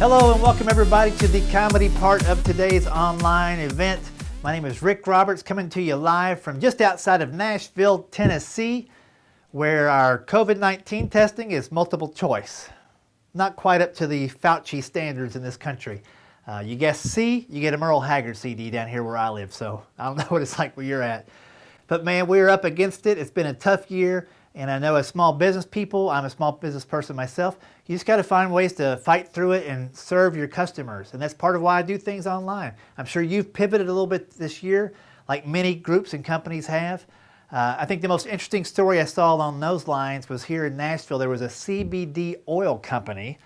Hello and welcome everybody to the comedy part of today's online event. My name is Rick Roberts, coming to you live from just outside of Nashville, Tennessee, where our COVID-19 testing is multiple choice. Not quite up to the Fauci standards in this country. You guess C, you get a Merle Haggard CD down here where I live, so I don't know what it's like where you're at. But man, we're up against it. It's been a tough year, and I know as small business people, I'm a small business person myself, you just got to find ways to fight through it and serve your customers. And that's part of why I do things online. I'm sure you've pivoted a little bit this year, like many groups and companies have. I think the most interesting story I saw along those lines was here in Nashville. There was a CBD oil company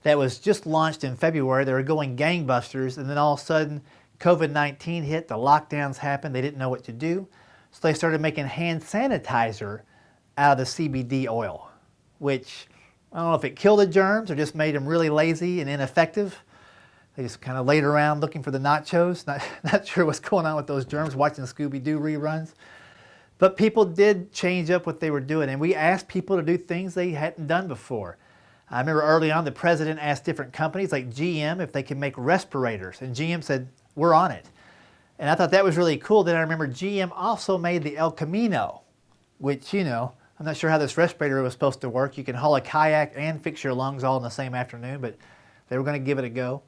that was just launched in February. They were going gangbusters, and then all of a sudden COVID-19 hit, the lockdowns happened, they didn't know what to do. So they started making hand sanitizer out of the CBD oil, which I don't know if it killed the germs or just made them really lazy and ineffective. They just kind of laid around looking for the nachos. Not sure what's going on with those germs, watching Scooby-Doo reruns. But people did change up what they were doing, and we asked people to do things they hadn't done before. I remember early on the president asked different companies like GM if they could make respirators, and GM said, we're on it. And I thought that was really cool. Then I remember GM also made the El Camino, which, you know, I'm not sure how this respirator was supposed to work. You can haul a kayak and fix your lungs all in the same afternoon, but they were going to give it a go.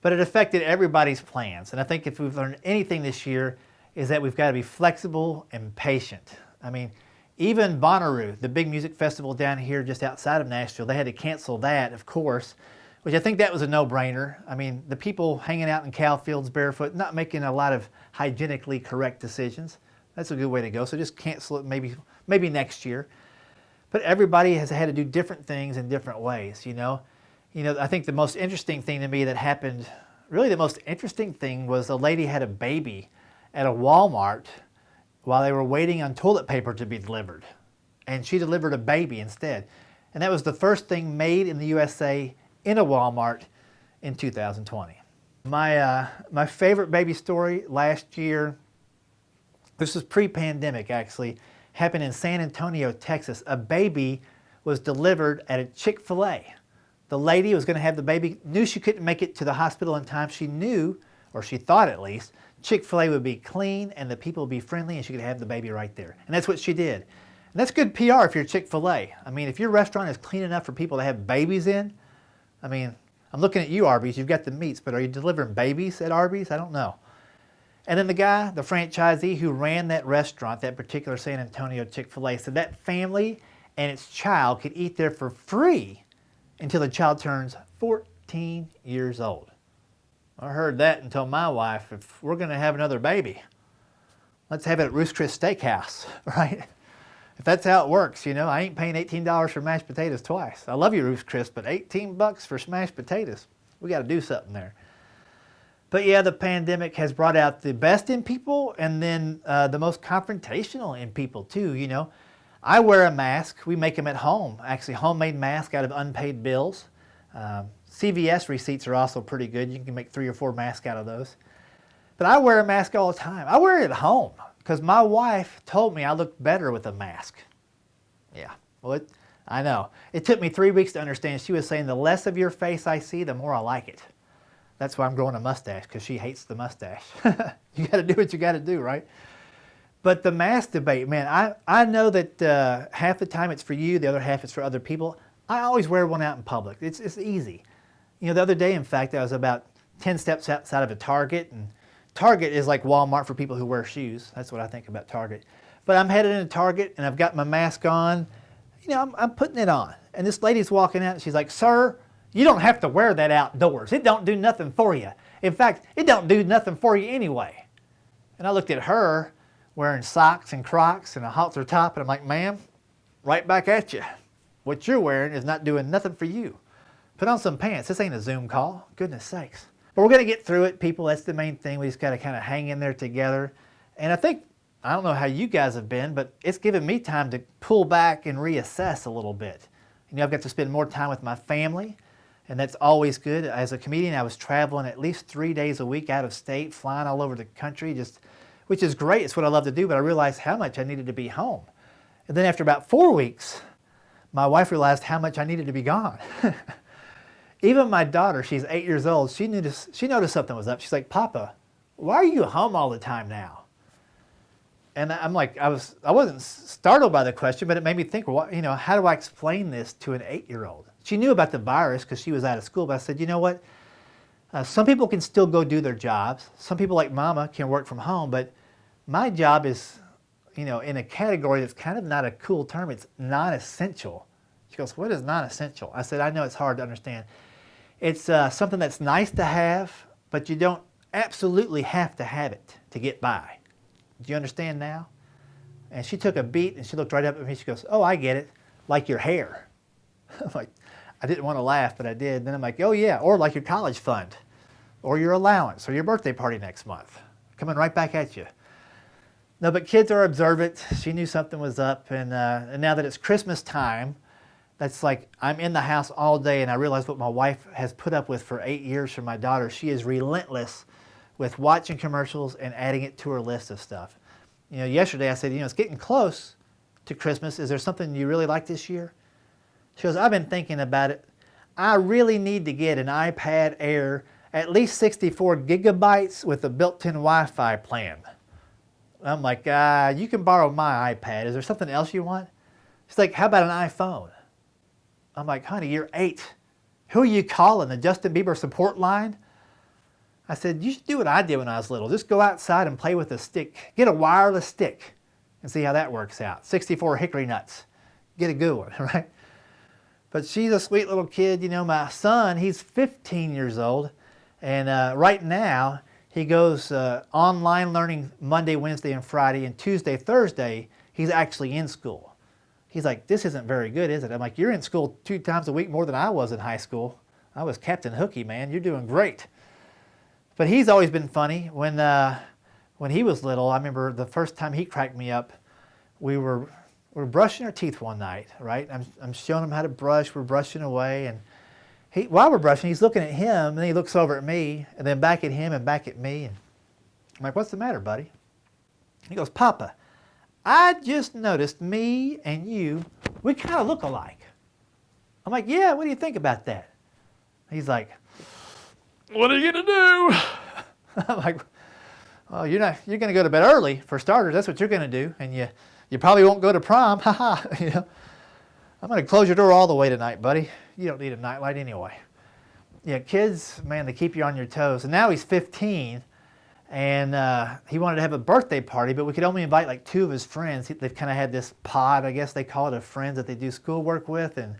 But it affected everybody's plans. And I think if we've learned anything this year is that we've got to be flexible and patient. I mean, even Bonnaroo, the big music festival down here just outside of Nashville, they had to cancel that, of course, which I think that was a no-brainer. I mean, the people hanging out in cow fields barefoot, not making a lot of hygienically correct decisions. That's a good way to go. So just cancel it maybe next year. But everybody has had to do different things in different ways, you know. I think the most interesting thing to me that happened, really the most interesting thing was a lady had a baby at a Walmart while they were waiting on toilet paper to be delivered. And she delivered a baby instead. And that was the first thing made in the USA in a Walmart in 2020. My favorite baby story last year, this was pre-pandemic actually, happened in San Antonio, Texas. A baby was delivered at a Chick-fil-A. The lady was going to have the baby, knew she couldn't make it to the hospital in time. She knew, or she thought at least, Chick-fil-A would be clean and the people would be friendly and she could have the baby right there. And that's what she did. And that's good PR if you're Chick-fil-A. I mean, if your restaurant is clean enough for people to have babies in, I mean, I'm looking at you, Arby's, you've got the meats, but are you delivering babies at Arby's? I don't know. And then the guy, the franchisee who ran that restaurant, that particular San Antonio Chick-fil-A, said that family and its child could eat there for free until the child turns 14 years old. I heard that and told my wife, if we're going to have another baby, let's have it at Ruth's Chris Steakhouse, right? If that's how it works, you know, I ain't paying $18 for mashed potatoes twice. I love you, Ruth's Chris, but $18 for smashed potatoes. We got to do something there. But yeah, the pandemic has brought out the best in people and then the most confrontational in people too, you know. I wear a mask. We make them at home. Actually, homemade mask out of unpaid bills. CVS receipts are also pretty good. You can make 3 or 4 masks out of those. But I wear a mask all the time. I wear it at home because my wife told me I looked better with a mask. Yeah, well, I know. It took me 3 weeks to understand. She was saying the less of your face I see, the more I like it. That's why I'm growing a mustache, because she hates the mustache. You got to do what you got to do, right? But the mask debate, man, I know that half the time it's for you, the other half is for other people. I always wear one out in public. It's easy. You know, the other day, in fact, I was about 10 steps outside of a Target, and Target is like Walmart for people who wear shoes. That's what I think about Target. But I'm headed into Target, and I've got my mask on. You know, I'm putting it on. And this lady's walking out, and she's like, sir, you don't have to wear that outdoors. It don't do nothing for you. In fact, it don't do nothing for you anyway. And I looked at her wearing socks and Crocs and a halter top, and I'm like, ma'am, right back at you. What you're wearing is not doing nothing for you. Put on some pants. This ain't a Zoom call. Goodness sakes. But we're going to get through it, people. That's the main thing. We just got to kind of hang in there together. And I think, I don't know how you guys have been, but it's given me time to pull back and reassess a little bit. You know, I've got to spend more time with my family. And that's always good. As a comedian, I was traveling at least 3 days a week out of state, flying all over the country, which is great. It's what I love to do, but I realized how much I needed to be home. And then after about 4 weeks, my wife realized how much I needed to be gone. Even my daughter, she's 8 years old, she noticed something was up. She's like, Papa, why are you home all the time now? And I'm like, I wasn't startled by the question, but it made me think, well, you know, how do I explain this to an 8-year-old? She knew about the virus because she was out of school, but I said, you know what? Some people can still go do their jobs. Some people like Mama can work from home, but my job is, you know, in a category that's kind of not a cool term. It's non-essential. She goes, what is non-essential? I said, I know it's hard to understand. It's something that's nice to have, but you don't absolutely have to have it to get by. Do you understand now? And she took a beat and she looked right up at me. She goes, oh, I get it. Like your hair. I'm like, I didn't want to laugh, but I did. Then I'm like, oh yeah, or like your college fund, or your allowance, or your birthday party next month. Coming right back at you. No, but kids are observant. She knew something was up, and now that it's Christmas time, that's like I'm in the house all day, and I realize what my wife has put up with for 8 years from my daughter. She is relentless with watching commercials and adding it to her list of stuff. You know, yesterday I said, you know, it's getting close to Christmas. Is there something you really like this year? She goes, I've been thinking about it. I really need to get an iPad Air, at least 64 gigabytes with a built-in Wi-Fi plan. I'm like, you can borrow my iPad. Is there something else you want? She's like, how about an iPhone? I'm like, honey, you're 8. Who are you calling, the Justin Bieber support line? I said, you should do what I did when I was little. Just go outside and play with a stick. Get a wireless stick and see how that works out. 64 hickory nuts. Get a good one, right? But she's a sweet little kid. You know, my son, he's 15 years old. And right now, he goes online learning Monday, Wednesday, and Friday. And Tuesday, Thursday, he's actually in school. He's like, this isn't very good, is it? I'm like, you're in school 2 times a week more than I was in high school. I was Captain Hooky, man. You're doing great. But he's always been funny. When he was little, I remember the first time he cracked me up, we were brushing our teeth one night, right? I'm showing him how to brush. We're brushing away, and while we're brushing, he's looking at him, and then he looks over at me, and then back at him, and back at me. And I'm like, what's the matter, buddy? He goes, Papa, I just noticed me and you, we kind of look alike. I'm like, yeah, what do you think about that? He's like, what are you going to do? I'm like, well, you're going to go to bed early, for starters. That's what you're going to do. And you probably won't go to prom. You know, I'm going to close your door all the way tonight, buddy. You don't need a nightlight anyway. Yeah, kids, man, they keep you on your toes. And now he's 15, and he wanted to have a birthday party, but we could only invite like 2 of his friends. They've kind of had this pod, I guess they call it, of friends that they do schoolwork with. And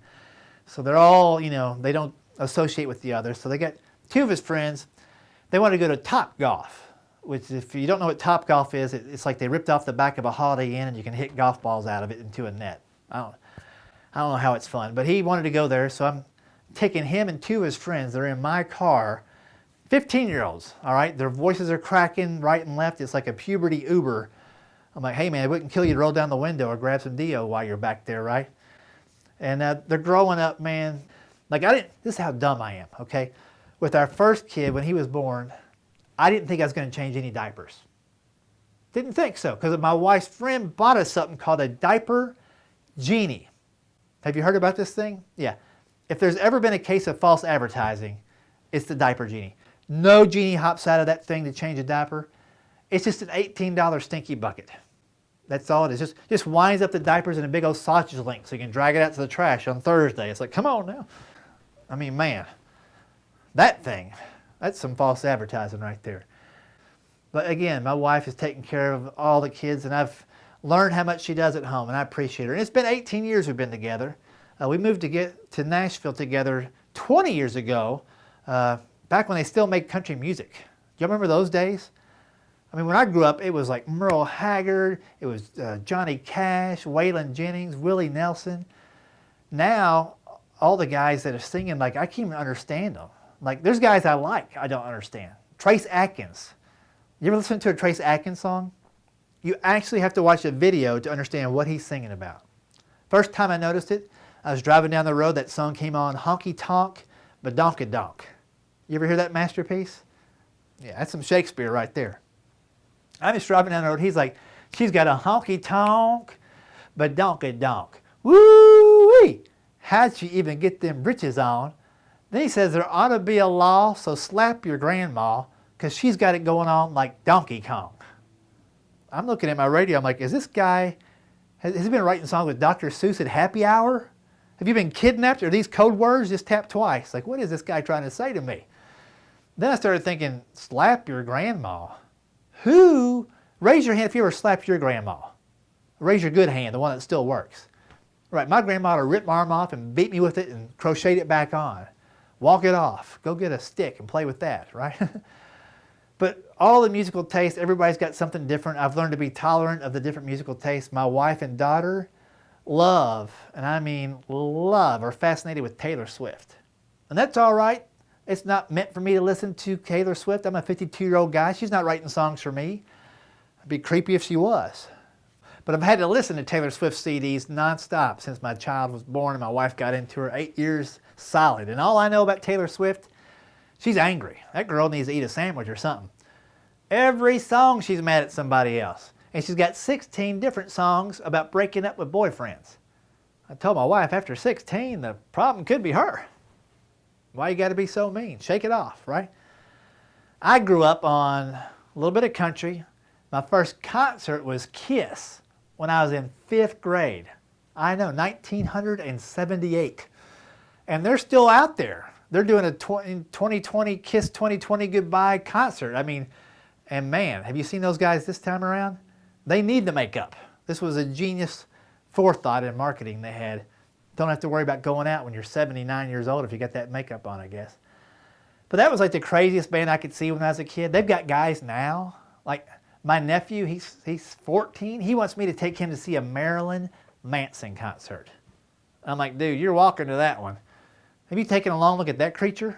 so they're all, you know, they don't associate with the others. So they got 2 of his friends. They want to go to Topgolf, which, if you don't know what Topgolf is, it's like they ripped off the back of a Holiday Inn and you can hit golf balls out of it into a net. I don't know how it's fun, but he wanted to go there, so I'm taking him and 2 of his friends. They're in my car, 15-year-olds, all right? Their voices are cracking right and left. It's like a puberty Uber. I'm like, hey, man, it wouldn't kill you to roll down the window or grab some Dio while you're back there, right? And they're growing up, man. Like, this is how dumb I am, okay? With our first kid, when he was born, I didn't think I was going to change any diapers. Didn't think so, because my wife's friend bought us something called a diaper genie. Have you heard about this thing? Yeah. If there's ever been a case of false advertising, it's the diaper genie. No genie hops out of that thing to change a diaper. It's just an $18 stinky bucket. That's all it is. Just winds up the diapers in a big old sausage link so you can drag it out to the trash on Thursday. It's like, come on now. I mean, man, that thing, that's some false advertising right there. But again, my wife is taking care of all the kids, and I've learned how much she does at home, and I appreciate her. And it's been 18 years we've been together. We moved to Nashville together 20 years ago, back when they still made country music. Do you remember those days? I mean, when I grew up, it was like Merle Haggard, it was Johnny Cash, Waylon Jennings, Willie Nelson. Now, all the guys that are singing, like, I can't even understand them. Like, there's guys I like, I don't understand. Trace Atkins. You ever listen to a Trace Atkins song? You actually have to watch a video to understand what he's singing about. First time I noticed it, I was driving down the road, that song came on, Honky Tonk, Badonkadonk. You ever hear that masterpiece? Yeah, that's some Shakespeare right there. I'm just driving down the road, he's like, she's got a honky tonk, badonkadonk. Woo-wee! How'd she even get them britches on? Then he says there ought to be a law, so slap your grandma because she's got it going on like Donkey Kong. I'm looking at my radio. I'm like, is this guy, has he been writing songs with Dr. Seuss at happy hour? Have you been kidnapped? Are these code words? Just tap twice. Like, what is this guy trying to say to me? Then I started thinking, slap your grandma. Who? Raise your hand if you ever slapped your grandma. Raise your good hand, the one that still works. Right, my grandma would rip my arm off and beat me with it and crochet it back on. Walk it off. Go get a stick and play with that, right? But all the musical tastes, everybody's got something different. I've learned to be tolerant of the different musical tastes. My wife and daughter love, and I mean love, are fascinated with Taylor Swift. And that's all right. It's not meant for me to listen to Taylor Swift. I'm a 52-year-old guy. She's not writing songs for me. It'd be creepy if she was. But I've had to listen to Taylor Swift CDs nonstop since my child was born and my wife got into her 8 years solid. And all I know about Taylor Swift, she's angry. That girl needs to eat a sandwich or something. Every song she's mad at somebody else. And she's got 16 different songs about breaking up with boyfriends. I told my wife after 16, the problem could be her. Why you got to be so mean? Shake it off, right? I grew up on a little bit of country. My first concert was Kiss when I was in 5th grade. I know, 1978. And they're still out there. They're doing a 2020 Kiss 2020 Goodbye concert. I mean, and man, have you seen those guys this time around? They need the makeup. This was a genius forethought in marketing they had. Don't have to worry about going out when you're 79 years old if you got that makeup on, I guess. But that was like the craziest band I could see when I was a kid. They've got guys now, like my nephew, he's 14. He wants me to take him to see a Marilyn Manson concert. I'm like, dude, you're walking to that one. Have you taken a long look at that creature?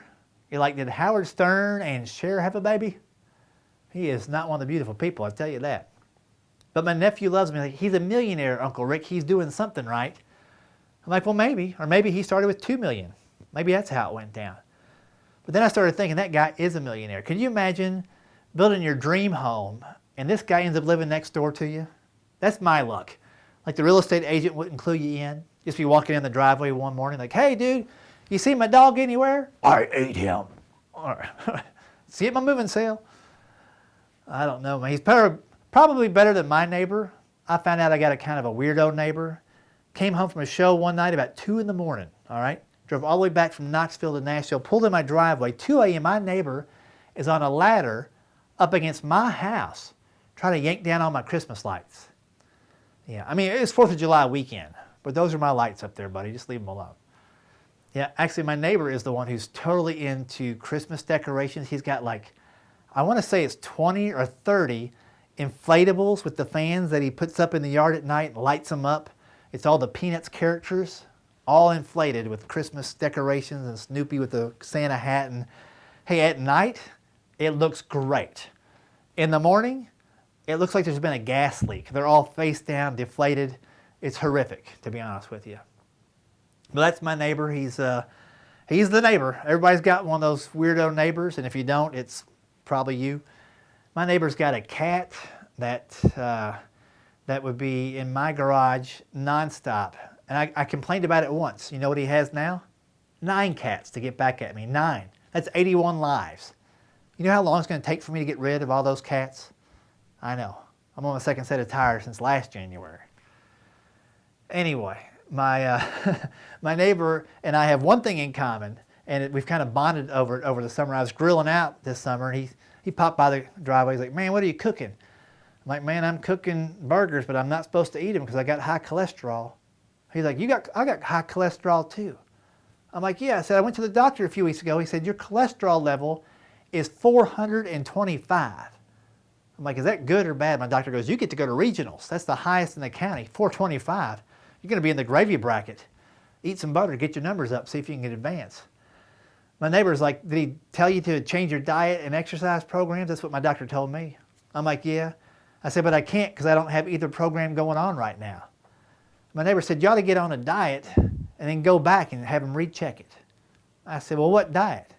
You're like, did Howard Stern and Cher have a baby? He is not one of the beautiful people, I'll tell you that. But my nephew loves me. Like, he's a millionaire, Uncle Rick. He's doing something right. I'm like, well, maybe. Or maybe he started with $2 million. Maybe that's how it went down. But then I started thinking, that guy is a millionaire. Could you imagine building your dream home and this guy ends up living next door to you? That's my luck. Like the real estate agent wouldn't clue you in. Just be walking in the driveway one morning like, hey, dude, you see my dog anywhere? I ate him. See it at my moving sale? I don't know, man. He's probably better than my neighbor. I found out I got a kind of a weirdo neighbor. Came home from a show one night about 2 in the morning, all right? Drove all the way back from Knoxville to Nashville, pulled in my driveway. 2 a.m., my neighbor is on a ladder up against my house trying to yank down all my Christmas lights. Yeah, I mean, it's 4th of July weekend, but those are my lights up there, buddy. Just leave them alone. Yeah, actually, my neighbor is the one who's totally into Christmas decorations. He's got like, I want to say it's 20 or 30 inflatables with the fans that he puts up in the yard at night and lights them up. It's all the Peanuts characters, all inflated with Christmas decorations and Snoopy with the Santa hat. And hey, at night, it looks great. In the morning, it looks like there's been a gas leak. They're all face down, deflated. It's horrific, to be honest with you. But that's my neighbor. He's the neighbor. Everybody's got one of those weirdo neighbors, and if you don't, it's probably you. My neighbor's got a cat that would be in my garage nonstop. And I complained about it once. You know what he has now? 9 cats to get back at me. 9. That's 81 lives. You know how long it's going to take for me to get rid of all those cats? I know. I'm on my 2nd set of tires since last January. Anyway, my neighbor and I have one thing in common, and we've kind of bonded over it over the summer. I was grilling out this summer, and he popped by the driveway. He's like, man, what are you cooking? I'm like, man, I'm cooking burgers, but I'm not supposed to eat them because I got high cholesterol. He's like, I got high cholesterol too. I'm like, yeah. I said, I went to the doctor a few weeks ago. He said, your cholesterol level is 425. I'm like, is that good or bad? My doctor goes, you get to go to regionals. That's the highest in the county, 425. You're going to be in the gravy bracket. Eat some butter, get your numbers up, see if you can get advance. My neighbor's like, did he tell you to change your diet and exercise programs? That's what my doctor told me. I'm like, yeah. I said, but I can't because I don't have either program going on right now. My neighbor said, you ought to get on a diet and then go back and have him recheck it. I said, well, what diet?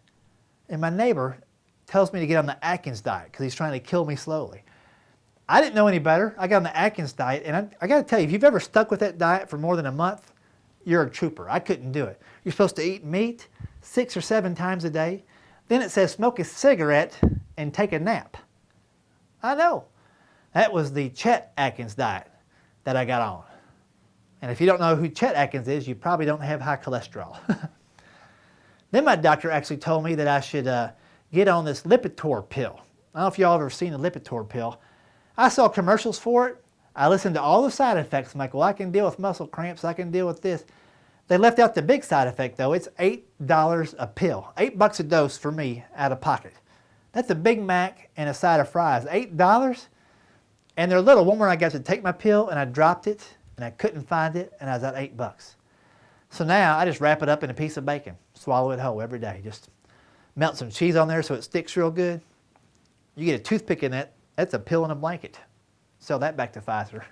And my neighbor tells me to get on the Atkins diet because he's trying to kill me slowly. I didn't know any better. I got on the Atkins diet, and I got to tell you, if you've ever stuck with that diet for more than a month, you're a trooper. I couldn't do it. You're supposed to eat meat, 6 or 7 times a day. Then it says smoke a cigarette and take a nap. I know. That was the Chet Atkins diet that I got on. And if you don't know who Chet Atkins is, you probably don't have high cholesterol. Then my doctor actually told me that I should get on this Lipitor pill. I don't know if y'all ever seen the Lipitor pill. I saw commercials for it. I listened to all the side effects. I'm like, well, I can deal with muscle cramps. I can deal with this. They left out the big side effect, though. It's $8 a pill. $8 a dose for me out of pocket. That's a Big Mac and a side of fries. $8? And they're little. One where I got to take my pill, and I dropped it, and I couldn't find it, and I was at $8. So now I just wrap it up in a piece of bacon. Swallow it whole every day. Just melt some cheese on there so it sticks real good. You get a toothpick in that, that's a pill in a blanket. Sell that back to Pfizer.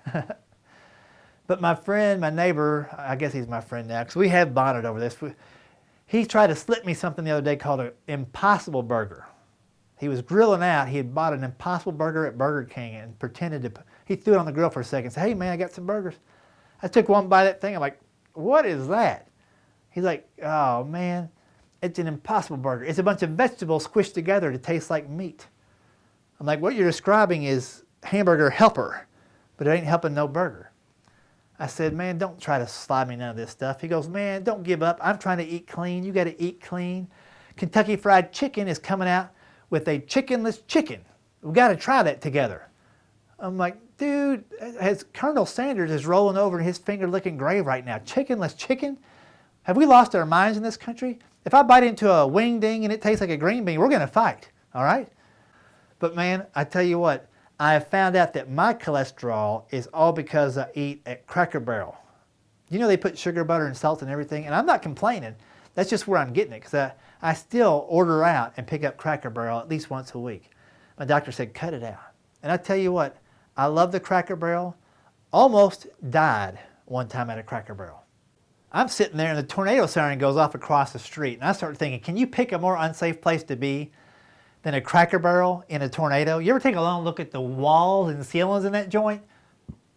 But my friend, my neighbor, I guess he's my friend now, because we have bonded over this. He tried to slip me something the other day called an Impossible Burger. He was grilling out. He had bought an Impossible Burger at Burger King and pretended to, he threw it on the grill for a second and said, hey man, I got some burgers. I took one bite of that thing. I'm like, what is that? He's like, oh man, it's an Impossible Burger. It's a bunch of vegetables squished together to taste like meat. I'm like, what you're describing is hamburger helper, but it ain't helping no burger. I said, man, don't try to slide me none of this stuff. He goes, man, don't give up. I'm trying to eat clean. You got to eat clean. Kentucky Fried Chicken is coming out with a chickenless chicken. We've got to try that together. I'm like, dude, as Colonel Sanders is rolling over in his finger-licking grave right now. Chickenless chicken? Have we lost our minds in this country? If I bite into a wing ding and it tastes like a green bean, we're going to fight, all right? But man, I tell you what, I have found out that my cholesterol is all because I eat at Cracker Barrel. You know they put sugar, butter, and salt and everything, and I'm not complaining. That's just where I'm getting it, because I still order out and pick up Cracker Barrel at least once a week. My doctor said, cut it out. And I tell you what, I love the Cracker Barrel. Almost died one time at a Cracker Barrel. I'm sitting there and the tornado siren goes off across the street, and I start thinking, can you pick a more unsafe place to be than a Cracker Barrel in a tornado? You ever take a long look at the walls and ceilings in that joint?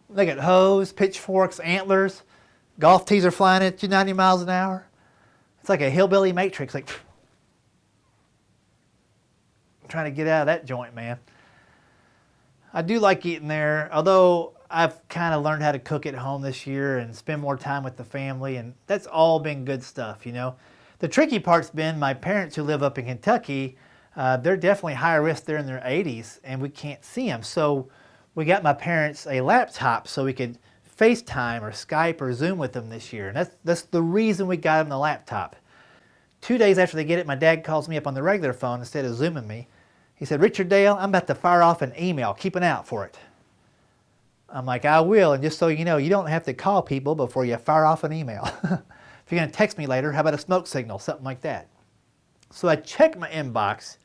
Look at hose, pitchforks, antlers, golf tees are flying at you 90 miles an hour. It's like a hillbilly matrix, like I'm trying to get out of that joint, man. I do like eating there, although I've kind of learned how to cook at home this year and spend more time with the family, and that's all been good stuff, you know. The tricky part's been my parents who live up in Kentucky. They're definitely higher risk. They're in their 80s, and we can't see them. So we got my parents a laptop so we could FaceTime or Skype or Zoom with them this year. And that's the reason we got them the laptop. 2 days after they get it, my dad calls me up on the regular phone instead of Zooming me. He said, Richard Dale, I'm about to fire off an email. Keep an eye out for it. I'm like, I will, and just so you know, you don't have to call people before you fire off an email. If you're going to text me later, how about a smoke signal, something like that. So I checked my inbox.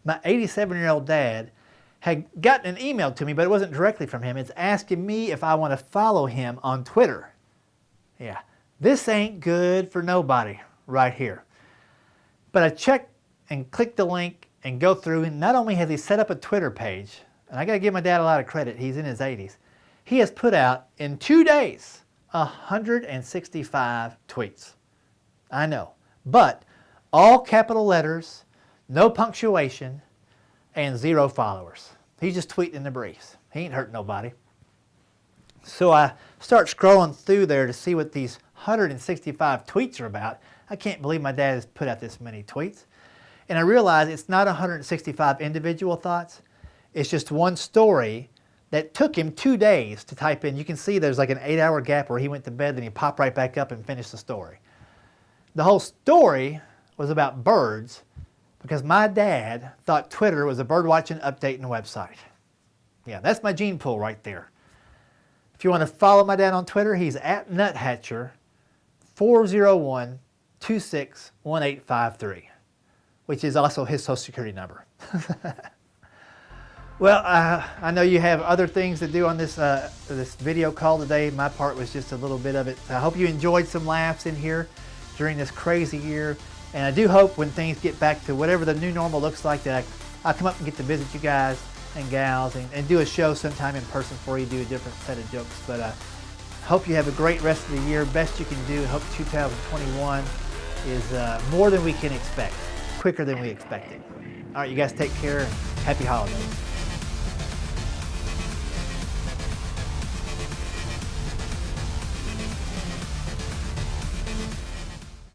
My 87-year-old dad had gotten an email to me, but it wasn't directly from him. It's asking me if I want to follow him on Twitter. Yeah, this ain't good for nobody right here. But I checked and clicked the link and go through, and not only has he set up a Twitter page, and I got to give my dad a lot of credit, he's in his 80s, he has put out in 2 days 165 tweets. I know, but all capital letters, no punctuation, and 0 followers. He's just tweeting in the breeze. He ain't hurt nobody. So I start scrolling through there to see what these 165 tweets are about. I can't believe my dad has put out this many tweets. And I realize it's not 165 individual thoughts. It's just one story that took him 2 days to type in. You can see there's like an 8-hour gap where he went to bed, then he popped right back up and finished the story. The whole story was about birds because my dad thought Twitter was a bird watching update and website. Yeah, that's my gene pool right there. If you want to follow my dad on Twitter, he's at NutHatcher401261853, which is also his social security number. Well, I know you have other things to do on this video call today. My part was just a little bit of it. I hope you enjoyed some laughs in here during this crazy year. And I do hope when things get back to whatever the new normal looks like that I'll come up and get to visit you guys and gals and do a show sometime in person for you, do a different set of jokes. But hope you have a great rest of the year, best you can do. Hope 2021 is more than we can expect, quicker than we expected. All right, you guys take care. Happy holidays.